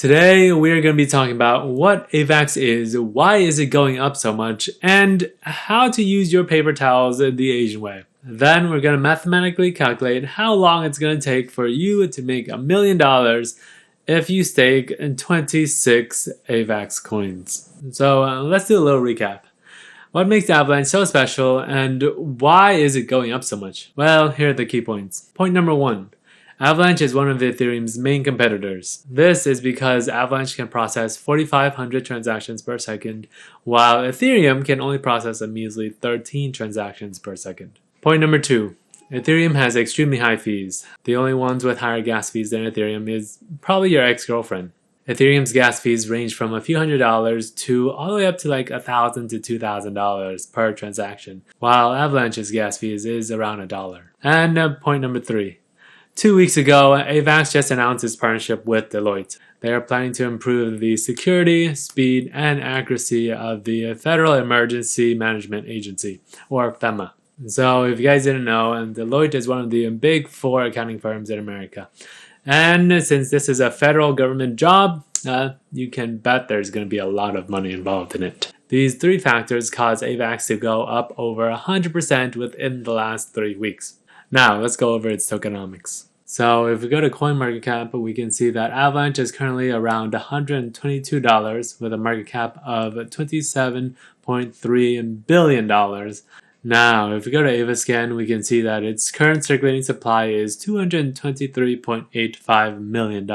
Today we're going to be talking about what AVAX is, why is it going up so much, and how to use your paper towels the Asian way. Then we're going to mathematically calculate how long it's going to take for you to make $1 million if you stake in 26 AVAX coins. So let's do a little recap. What makes Avalanche so special and why is it going up so much? Well, here are the key points. Point number 1. Avalanche is one of Ethereum's main competitors. This is because Avalanche can process 4,500 transactions per second, while Ethereum can only process a measly 13 transactions per second. Point number 2. Ethereum has extremely high fees. The only ones with higher gas fees than Ethereum is probably your ex-girlfriend. Ethereum's gas fees range from a few $100s to all the way up to like $1,000 to $2,000 per transaction, while Avalanche's gas fees is around $1. And point number 3. 2 weeks ago, AVAX just announced its partnership with Deloitte. They are planning to improve the security, speed, and accuracy of the Federal Emergency Management Agency, or FEMA. So if you guys didn't know, Deloitte is one of the big 4 accounting firms in America. And since this is a federal government job, you can bet there's going to be a lot of money involved in it. These 3 factors cause AVAX to go up over 100% within the last 3 weeks. Now, let's go over its tokenomics. So if we go to CoinMarketCap, we can see that Avalanche is currently around $122 with a market cap of $27.3 billion. Now, if we go to AvaScan, we can see that its current circulating supply is $223.85 million.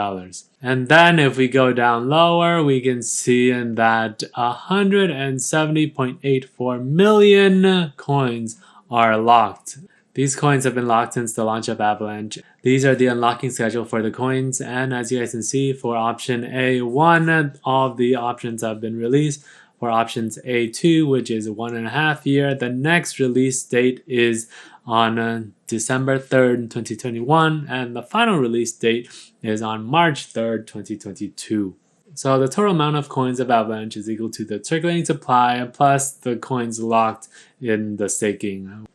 And then if we go down lower, we can see that 170.84 million coins are locked. These coins have been locked since the launch of Avalanche. These are the unlocking schedule for the coins, and as you guys can see, for option A1, all of the options have been released. For options A2, which is 1.5 years, the next release date is on December 3rd, 2021, and the final release date is on March 3rd, 2022. So the total amount of coins of Avalanche is equal to the circulating supply plus the coins locked in the staking.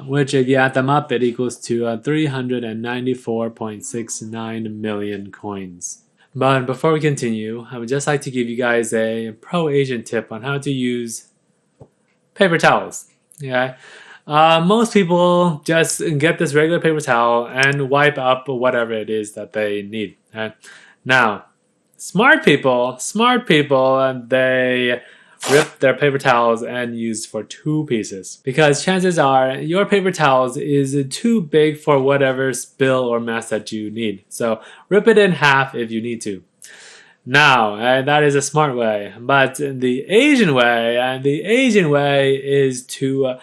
Which if you add them up, it equals to 394.69 million coins. But before we continue, I would just like to give you guys a pro-Asian tip on how to use paper towels. Yeah, most people just get this regular paper towel and wipe up whatever it is that they need. Now, smart people, they rip their paper towels and use for 2 pieces, because chances are your paper towels is too big for whatever spill or mess that you need. So rip it in half if you need to. Now, that is a smart way, but the Asian way is to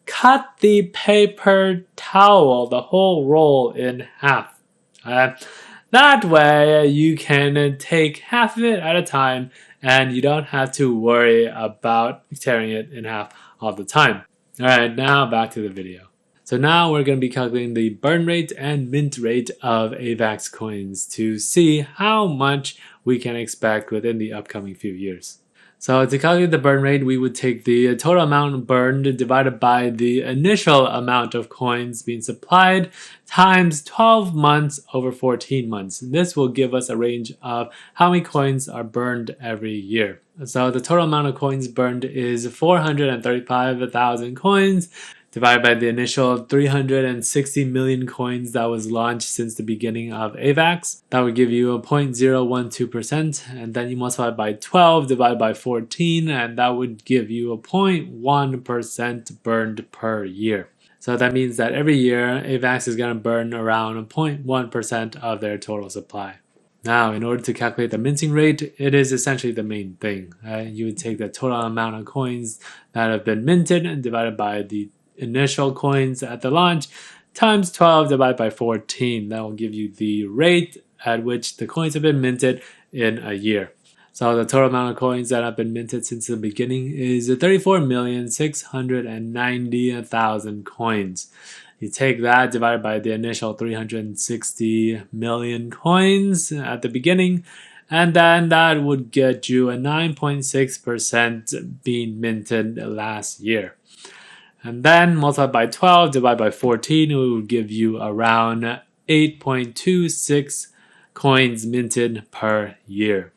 cut the paper towel, the whole roll, in half. That way you can take half of it at a time and you don't have to worry about tearing it in half all the time. Alright, now back to the video. So now we're going to be calculating the burn rate and mint rate of AVAX coins to see how much we can expect within the upcoming few years. So to calculate the burn rate, we would take the total amount burned divided by the initial amount of coins being supplied times 12 months over 14 months. This will give us a range of how many coins are burned every year. So the total amount of coins burned is 435,000 coins divided by the initial 360 million coins that was launched since the beginning of AVAX. That would give you a 0.012%, and then you multiply by 12 divided by 14, and that would give you a 0.1% burned per year. So that means that every year, AVAX is going to burn around 0.1% of their total supply. Now, in order to calculate the minting rate, it is essentially the main thing. You would take the total amount of coins that have been minted and divided by the initial coins at the launch times 12 divided by 14. That will give you the rate at which the coins have been minted in a year. So the total amount of coins that have been minted since the beginning is 34,690,000 coins. You take that divided by the initial 360 million coins at the beginning, and then that would get you a 9.6% being minted last year. And then multiply by 12 divided by 14, it would give you around 8.26 coins minted per year.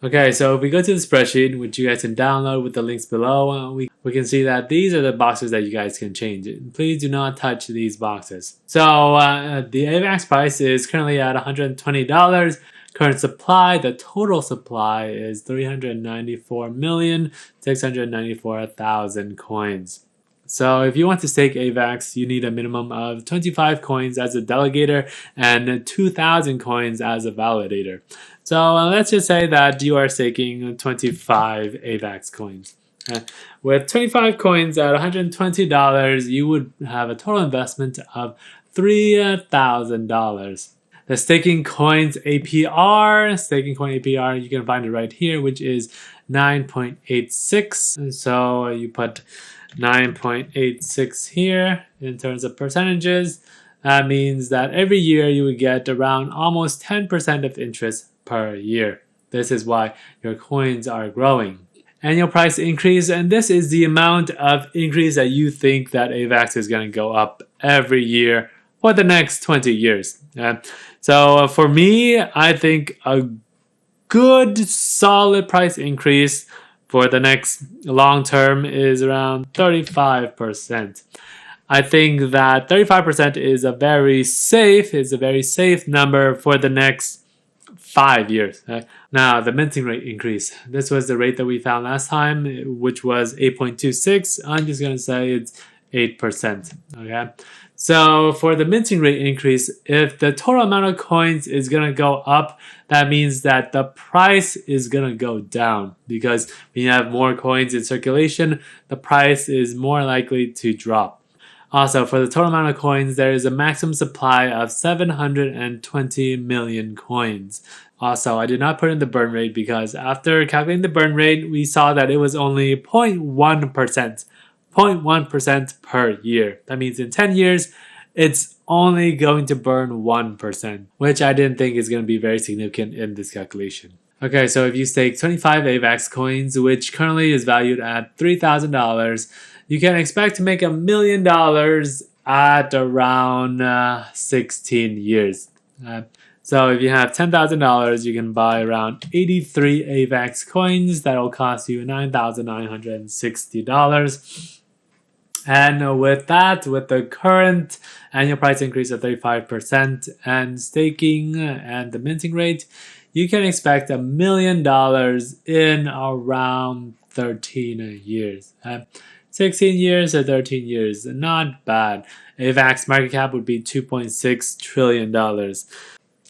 Okay, so if we go to the spreadsheet, which you guys can download with the links below, we can see that these are the boxes that you guys can change. Please do not touch these boxes. So the AVAX price is currently at $120. Current supply, the total supply is 394,694,000 coins. So if you want to stake AVAX, you need a minimum of 25 coins as a delegator and 2,000 coins as a validator. So let's just say that you are staking 25 AVAX coins. With 25 coins at $120, you would have a total investment of $3,000. The staking coins APR, you can find it right here, which is 9.86. So you put 9.86 here in terms of percentages. That means that every year you would get around almost 10% of interest per year. This is why your coins are growing. Annual price increase, and this is the amount of increase that you think that AVAX is going to go up every year for the next 20 years. So for me, I think a good solid price increase for the next long term is around 35%. I think that 35% is a very safe number for the next 5 years. Now, the minting rate increase. This was the rate that we found last time, which was 8.26. I'm just going to say it's 8%. Okay. So for the minting rate increase, if the total amount of coins is going to go up, that means that the price is going to go down, because when you have more coins in circulation, the price is more likely to drop. Also, for the total amount of coins, there is a maximum supply of 720 million coins. Also, I did not put in the burn rate because after calculating the burn rate, we saw that it was only 0.1%. 0.1% per year. That means in 10 years, it's only going to burn 1%, which I didn't think is going to be very significant in this calculation. Okay, so if you stake 25 AVAX coins, which currently is valued at $3,000, you can expect to make $1 million at around 16 years. So if you have $10,000, you can buy around 83 AVAX coins. That will cost you $9,960. And with that, with the current annual price increase of 35% and staking and the minting rate, you can expect $1 million in around 13 years. 16 years or 13 years, not bad. AVAX market cap would be $2.6 trillion. All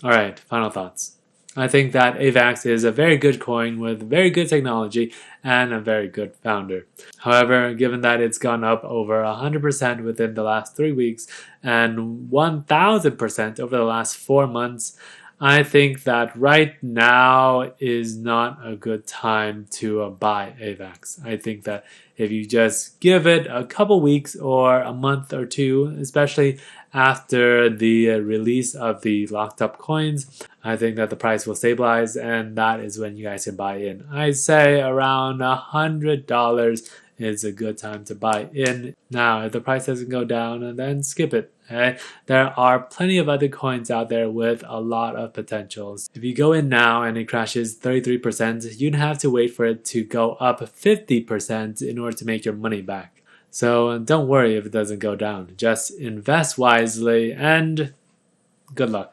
right, final thoughts. I think that AVAX is a very good coin with very good technology and a very good founder. However, given that it's gone up over 100% within the last 3 weeks and 1,000% over the last 4 months, I think that right now is not a good time to buy AVAX. I think that if you just give it a couple weeks or a month or two, especially after the release of the locked up coins, I think that the price will stabilize, and that is when you guys can buy in. I'd say around $100 is a good time to buy in. Now, if the price doesn't go down, then skip it. Okay? There are plenty of other coins out there with a lot of potentials. If you go in now and it crashes 33%, you'd have to wait for it to go up 50% in order to make your money back. So don't worry if it doesn't go down. Just invest wisely and good luck.